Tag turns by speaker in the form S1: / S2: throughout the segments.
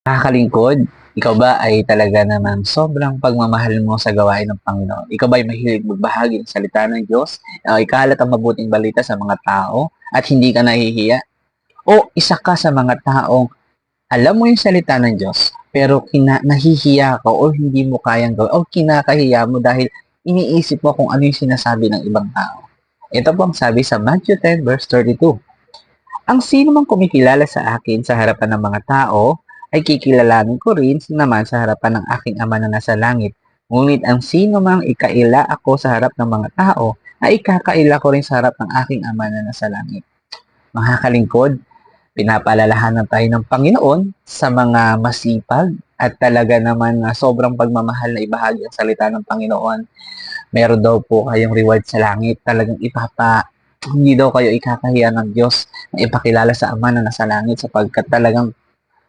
S1: Nakakalingkod, ikaw ba ay talaga naman sobrang pagmamahal mo sa gawain ng Panginoon? Ikaw ba ay mahilig magbahagi ng salita ng Diyos? Ikalat ang mabuting balita sa mga tao at hindi ka nahihiya? O isa ka sa mga taong alam mo yung salita ng Diyos pero nahihiya ka o hindi mo kayang gawin o kinakahiya mo dahil iniisip mo kung ano yung sinasabi ng ibang tao? Ito po ang sabi sa Matthew 10 verse 32. Ang sino mang kumikilala sa akin sa harapan ng mga tao, ay kikilalanin ko rin naman sa harapan ng aking Ama na nasa langit. Ngunit ang sino mang ikaila ako sa harap ng mga tao, ay ikakaila ko rin sa harap ng aking Ama na nasa langit. Mga kalingkod, pinapaalalahanan tayo ng Panginoon sa mga masipag at talaga naman na sobrang pagmamahal na ibahagi ang salita ng Panginoon. Meron daw po kayong reward sa langit. Talagang hindi daw kayo ikakahiya ng Diyos na ipakilala sa Ama na nasa langit sapagkat talagang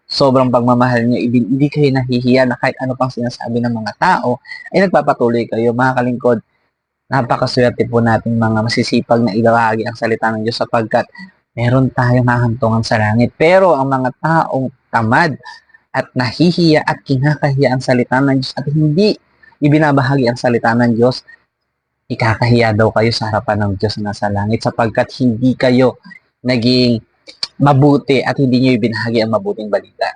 S1: sobrang pagmamahal niyo, hindi kayo nahihiya na kahit ano pang sinasabi ng mga tao, ay nagpapatuloy kayo. Mga kalingkod, napakaswerte po natin mga masisipag na ibahagi ang salita ng Diyos sapagkat meron tayong hahantungan sa langit. Pero ang mga taong tamad at nahihiya at kinakahiya ang salita ng Diyos at hindi ibinabahagi ang salita ng Diyos, ikakahiya daw kayo sa harapan ng Diyos na nasa langit sapagkat hindi kayo naging mabuti at hindi nyo ibinahagi ang mabuting balita.